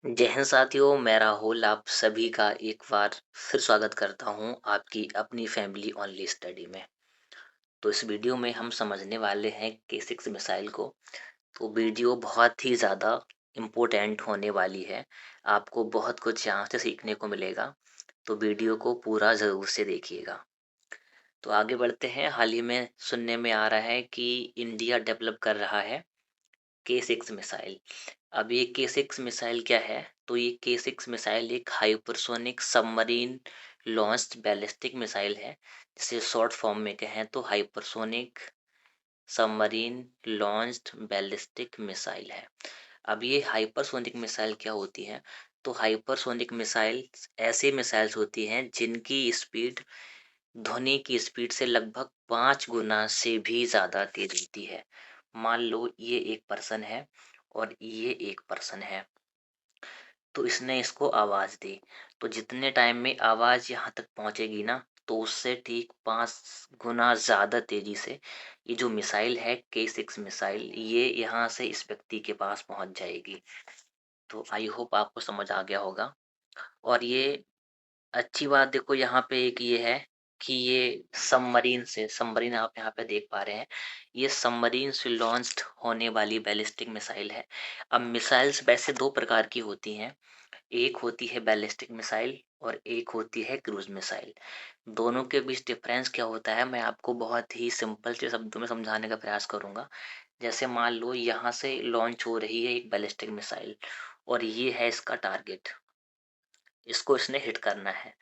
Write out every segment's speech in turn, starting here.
जय हिंद साथियों, मैं राहुल आप सभी का एक बार फिर स्वागत करता हूं आपकी अपनी फैमिली ओनली स्टडी में। तो इस वीडियो में हम समझने वाले हैं K6 मिसाइल को। तो वीडियो बहुत ही ज़्यादा इम्पोर्टेंट होने वाली है। आपको बहुत कुछ यहाँ से सीखने को मिलेगा। तो वीडियो को पूरा ज़रूर से देखिएगा। तो आगे बढ़ते हैं। हाल ही में सुनने में आ रहा है कि इंडिया डेवलप कर रहा है K6 मिसाइल। अब ये K6 मिसाइल क्या है? तो ये K6 मिसाइल एक hypersonic submarine launched ballistic missile है। जिसे शॉर्ट फॉर्म में कहें तो hypersonic submarine launched ballistic missile है। अब ये हाइपरसोनिक मिसाइल क्या होती है? तो हाइपरसोनिक मिसाइल ऐसे मिसाइल्स होती हैं जिनकी स्पीड ध्वनि की स्पीड से लगभग 5 गुना से भी ज़्यादा तेज होती है। मान लो ये एक पर्सन है और ये एक पर्सन है, तो इसने इसको आवाज़ दी। तो जितने टाइम में आवाज़ यहाँ तक पहुँचेगी ना, तो उससे ठीक 5 गुना ज़्यादा तेज़ी से ये जो मिसाइल है K6 मिसाइल, ये यहाँ से इस व्यक्ति के पास पहुँच जाएगी। तो आई होप आपको समझ आ गया होगा। और ये अच्छी बात देखो यहाँ पे एक ये है कि ये सबमरीन आप यहाँ पे देख पा रहे हैं। ये सबमरीन से लॉन्च्ड होने वाली बैलिस्टिक मिसाइल है। अब मिसाइल्स वैसे दो प्रकार की होती हैं। एक होती है बैलिस्टिक मिसाइल और एक होती है क्रूज मिसाइल। दोनों के बीच डिफरेंस क्या होता है, मैं आपको बहुत ही सिंपल से शब्दों में समझाने का प्रयास करूंगा। जैसे मान लो यहाँ से लॉन्च हो रही है एक बैलिस्टिक मिसाइल और ये है इसका टारगेट। इसको इसने हिट करना है।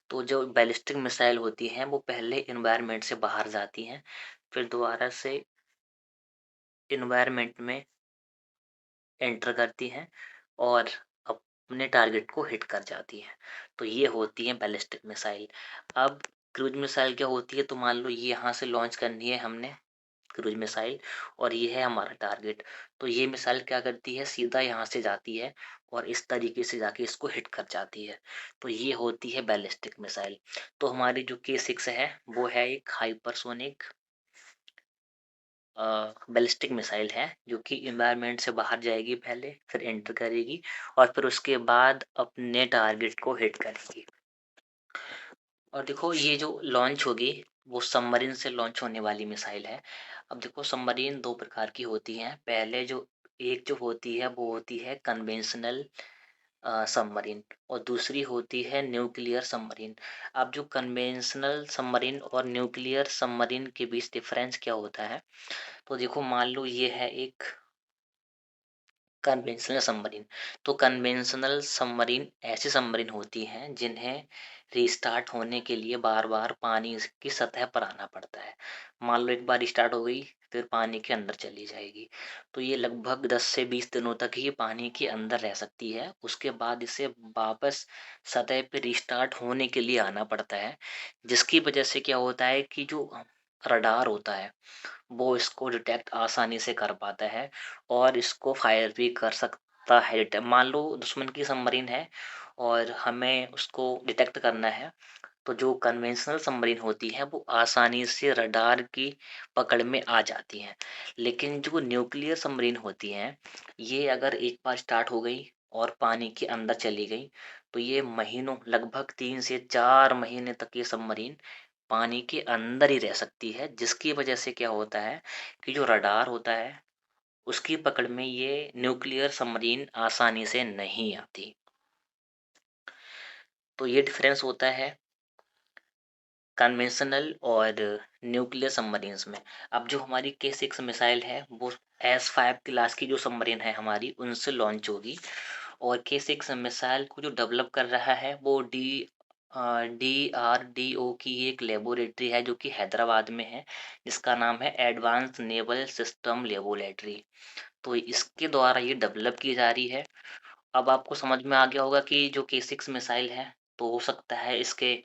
तो जो बैलिस्टिक मिसाइल होती हैं वो पहले इन्वायरमेंट से बाहर जाती हैं, फिर दोबारा से इन्वायरमेंट में एंटर करती हैं और अपने टारगेट को हिट कर जाती हैं। तो ये होती है बैलिस्टिक मिसाइल। अब क्रूज मिसाइल क्या होती है? तो मान लो ये यहाँ से लॉन्च करनी है हमने क्रूज मिसाइल और ये है हमारा टारगेट। तो ये मिसाइल क्या करती है, सीधा यहाँ से जाती है और इस तरीके से जाके इसको हिट कर जाती है। तो ये होती है बैलिस्टिक मिसाइल। तो हमारी जो K6 है वो है एक हाइपरसोनिक बैलिस्टिक मिसाइल है जो कि इन्वायरमेंट से बाहर जाएगी, पहले फिर एंटर करेगी और फिर उसके बाद अपने टारगेट को हिट करेगी। और देखो ये जो लॉन्च होगी वो सबमरीन से लॉन्च होने वाली मिसाइल है। अब देखो सबमरीन दो प्रकार की होती हैं। पहले जो एक जो होती है वो होती है कन्वेंशनल सबमरीन और दूसरी होती है न्यूक्लियर सबमरीन। अब जो कन्वेंशनल सबमरीन और न्यूक्लियर सबमरीन के बीच डिफरेंस क्या होता है? तो देखो मान लो ये है एक कन्वेंशनल सबमरीन। तो कन्वेंशनल सबमरीन ऐसी सबमरीन होती हैं जिन्हें रीस्टार्ट होने के लिए बार बार पानी की सतह पर आना पड़ता है। मान लो एक बार स्टार्ट हो गई फिर पानी के अंदर चली जाएगी। तो ये लगभग 10 से 20 दिनों तक ही पानी के अंदर रह सकती है। उसके बाद इसे वापस सतह पे रिस्टार्ट होने के लिए आना पड़ता है। जिसकी वजह से क्या होता है कि जो रडार होता है वो इसको डिटेक्ट आसानी से कर पाता है और इसको फायर भी कर सकता है। मान लो दुश्मन की सबमरीन है और हमें उसको डिटेक्ट करना है, तो जो कन्वेंशनल सबमरीन होती है वो आसानी से रडार की पकड़ में आ जाती हैं। लेकिन जो न्यूक्लियर सबमरीन होती हैं ये अगर एक बार स्टार्ट हो गई और पानी के अंदर चली गई तो ये महीनों लगभग 3 से 4 महीने तक ये सबमरीन पानी के अंदर ही रह सकती है। जिसकी वजह से क्या होता है कि जो रडार होता है उसकी पकड़ में ये न्यूक्लियर सबमरीन आसानी से नहीं आती। तो ये डिफरेंस होता है कन्वेंशनल और न्यूक्लियर सबमरीन्स में। अब जो हमारी K6 मिसाइल है वो S5 क्लास की जो सबमरीन है हमारी उनसे लॉन्च होगी। और K6 मिसाइल को जो डेवलप कर रहा है वो DRDO की एक लेबोरेटरी है जो कि हैदराबाद में है, जिसका नाम है एडवांस नेवल सिस्टम लेबोरेटरी। तो इसके द्वारा ये डेवलप की जा रही है। अब आपको समझ में आ गया होगा कि जो K6 मिसाइल है तो हो सकता है इसके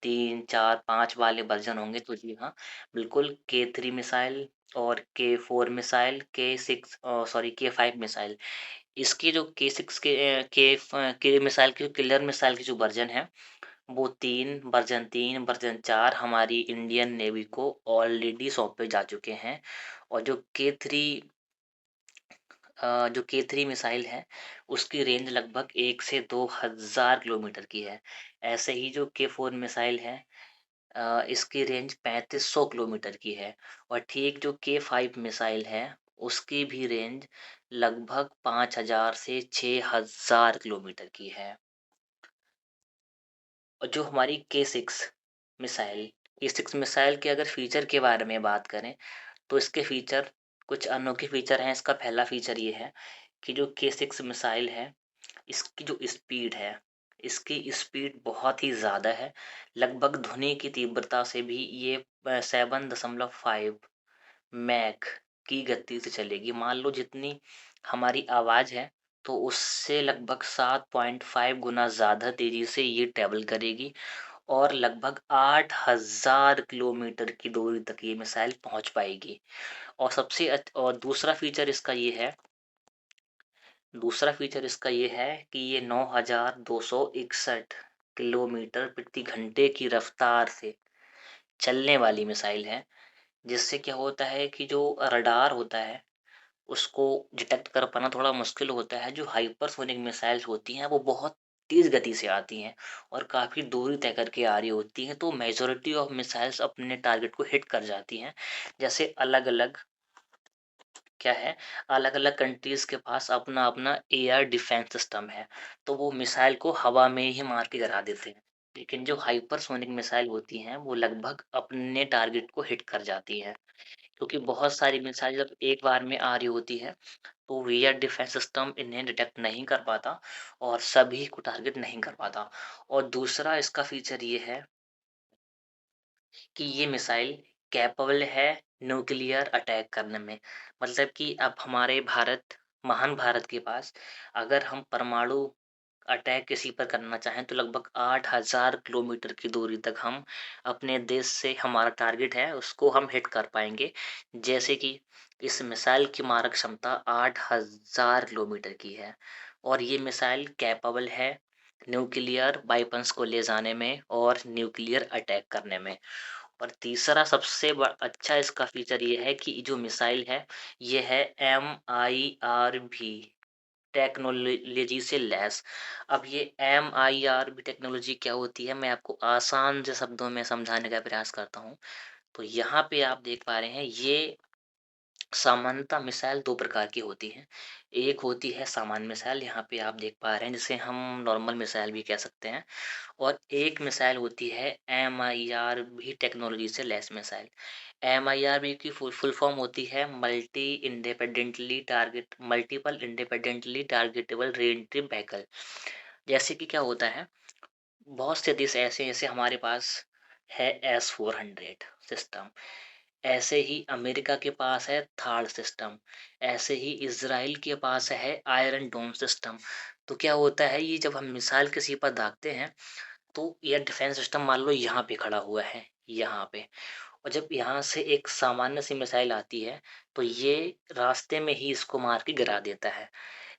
3 4 5 वाले वर्जन होंगे। तो जी हाँ, बिल्कुल K3 मिसाइल और K4 मिसाइल K5 मिसाइल। इसकी जो K6 के मिसाइल की किलर मिसाइल की जो वर्जन है वो 3 वर्जन 3 वर्जन 4 हमारी इंडियन नेवी को ऑलरेडी सौंपे जा चुके हैं। और जो K3 जो के 3 मिसाइल है उसकी रेंज लगभग 1 से 2000 किलोमीटर की है। ऐसे ही जो के 4 मिसाइल है इसकी रेंज 3500 किलोमीटर की है। और ठीक जो के 5 मिसाइल है उसकी भी रेंज लगभग 5000 से 6000 किलोमीटर की है। और जो हमारी के 6 मिसाइल के अगर फीचर के बारे में बात करें तो इसके फीचर कुछ अनोखे फीचर हैं। इसका पहला फीचर ये है कि जो के 6 मिसाइल है इसकी जो स्पीड है, इसकी स्पीड बहुत ही ज़्यादा है। लगभग ध्वनि की तीव्रता से भी ये 7.5 मैक की गति से चलेगी। मान लो जितनी हमारी आवाज़ है तो उससे लगभग 7.5 गुना ज़्यादा तेज़ी से ये ट्रैवल करेगी और लगभग 8000 किलोमीटर की दूरी तक ये मिसाइल पहुंच पाएगी। और दूसरा फीचर इसका ये है कि ये 9261 किलोमीटर प्रति घंटे की रफ्तार से चलने वाली मिसाइल है। जिससे क्या होता है कि जो रडार होता है उसको डिटेक्ट कर पाना थोड़ा मुश्किल होता है। जो हाइपरसोनिक मिसाइल्स होती हैं वो बहुत तेज गति से आती हैं और काफ़ी दूरी तय करके आ रही होती हैं, तो मेजॉरिटी ऑफ मिसाइल्स अपने टारगेट को हिट कर जाती हैं। जैसे अलग अलग क्या है, अलग अलग कंट्रीज के पास अपना अपना एयर डिफेंस सिस्टम है, तो वो मिसाइल को हवा में ही मार के गिरा देते हैं। लेकिन जो हाइपरसोनिक मिसाइल होती हैं वो लगभग अपने टारगेट को हिट कर जाती हैं, क्योंकि बहुत सारी मिसाइल जब एक बार में आ रही होती है तो एयर डिफेंस सिस्टम इन्हें डिटेक्ट नहीं कर पाता और सभी को टारगेट नहीं कर पाता। और दूसरा इसका फीचर ये है कि ये मिसाइल कैपेबल है न्यूक्लियर अटैक करने में। मतलब कि अब हमारे महान भारत के पास अगर हम परमाणु अटैक किसी पर करना चाहें तो लगभग 8000 किलोमीटर की दूरी तक हम अपने देश से हमारा टारगेट है उसको हम हिट कर पाएंगे। जैसे कि इस मिसाइल की मारक क्षमता 8000 किलोमीटर की है और ये मिसाइल कैपेबल है न्यूक्लियर वेपन्स को ले जाने में और न्यूक्लियर अटैक करने में। और तीसरा अच्छा इसका फीचर ये है कि जो मिसाइल है ये है MIRV टेक्नोलॉजी से लैस। अब ये MIRV टेक्नोलॉजी क्या होती है मैं आपको आसान से शब्दों में समझाने का प्रयास करता हूँ। तो यहाँ पे आप देख पा रहे हैं ये सामान्यतः मिसाइल दो प्रकार की होती हैं। एक होती है सामान्य मिसाइल, यहाँ पे आप देख पा रहे हैं जिसे हम नॉर्मल मिसाइल भी कह सकते हैं। और एक मिसाइल होती है MIRV टेक्नोलॉजी से लैस मिसाइल। MIRV की फुल फॉर्म होती है multiple independently targetable re-entry vehicle. जैसे कि क्या होता है, बहुत से देश ऐसे जैसे हमारे पास है S-400 सिस्टम, ऐसे ही अमेरिका के पास है थार्ड सिस्टम, ऐसे ही इजराइल के पास है आयरन डोम सिस्टम। तो क्या होता है ये जब हम मिसाइल किसी पर दागते हैं तो एयर डिफेंस सिस्टम मान लो यहाँ पे खड़ा हुआ है, यहाँ पे, और जब यहाँ से एक सामान्य सी मिसाइल आती है तो ये रास्ते में ही इसको मार के गिरा देता है।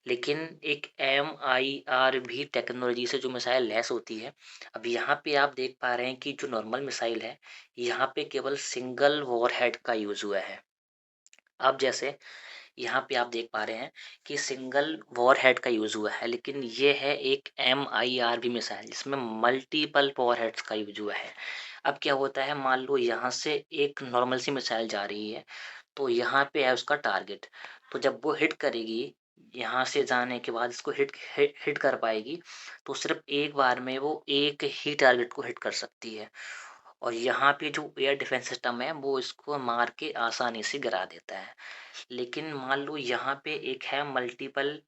लेकिन एक MIRV टेक्नोलॉजी से जो मिसाइल लैस होती है, अब यहाँ पे आप देख पा रहे हैं कि जो नॉर्मल मिसाइल है यहाँ पे केवल सिंगल वॉरहेड का यूज हुआ है। अब जैसे यहाँ पे आप देख पा रहे हैं कि सिंगल वॉरहेड का यूज हुआ है, लेकिन ये है एक MIRV मिसाइल जिसमें मल्टीपल वॉरहेड्स का यूज हुआ है। अब क्या होता है, मान लो यहाँ से एक नॉर्मल सी मिसाइल जा रही है तो यहाँ पे है उसका टारगेट। तो जब वो हिट करेगी, यहाँ से जाने के बाद इसको हिट कर पाएगी, तो सिर्फ एक बार में वो एक ही टारगेट को हिट कर सकती है। और यहाँ पे जो एयर डिफेंस सिस्टम है वो इसको मार के आसानी से गिरा देता है। लेकिन मान लो यहाँ पे एक है multiple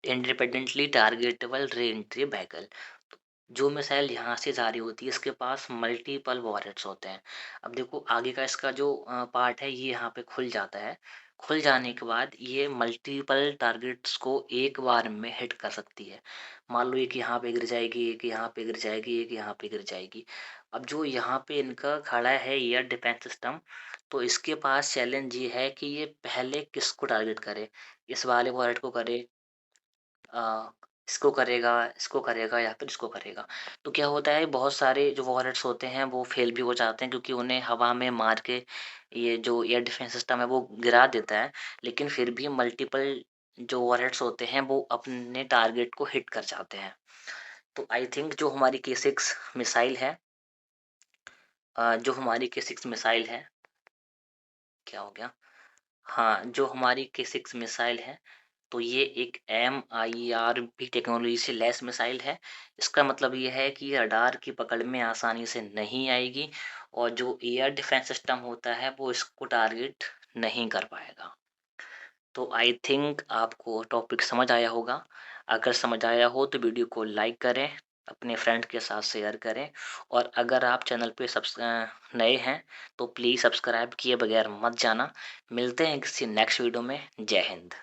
independently targetable re-entry vehicle. जो मिसाइल यहाँ से जारी होती है इसके पास मल्टीपल वॉरहेड्स होते हैं। अब देखो आगे का इसका जो पार्ट है ये यहाँ पे खुल जाता है। खुल जाने के बाद ये मल्टीपल टारगेट्स को एक बार में हिट कर सकती है। मान लो एक यहाँ पे गिर जाएगी, एक यहाँ पे गिर जाएगी, एक यहाँ पे गिर जाएगी। अब जो यहाँ पे इनका खड़ा है एयर डिफेंस सिस्टम, तो इसके पास चैलेंज ये है कि ये पहले किसको टारगेट करे, इस वाले वॉरहेड को करे, इसको करेगा या फिर इसको करेगा। तो क्या होता है बहुत सारे जो वॉलेट्स होते हैं वो फेल भी हो जाते हैं क्योंकि उन्हें हवा में मार के ये जो एयर डिफेंस सिस्टम है वो गिरा देता है। लेकिन फिर भी मल्टीपल जो वॉलेट्स होते हैं वो अपने टारगेट को हिट कर जाते हैं। तो आई थिंक जो हमारी K6 मिसाइल है जो हमारी K6 मिसाइल है क्या हो गया? हाँ, जो हमारी K6 मिसाइल है तो ये एक MIRV टेक्नोलॉजी से लैस मिसाइल है। इसका मतलब ये है कि ये रडार की पकड़ में आसानी से नहीं आएगी और जो एयर डिफेंस सिस्टम होता है वो इसको टारगेट नहीं कर पाएगा। तो आई थिंक आपको टॉपिक समझ आया होगा। अगर समझ आया हो तो वीडियो को लाइक करें, अपने फ्रेंड के साथ शेयर करें और अगर आप चैनल पे नए हैं तो प्लीज़ सब्सक्राइब किए बगैर मत जाना। मिलते हैं किसी नेक्स्ट वीडियो में। जय हिंद।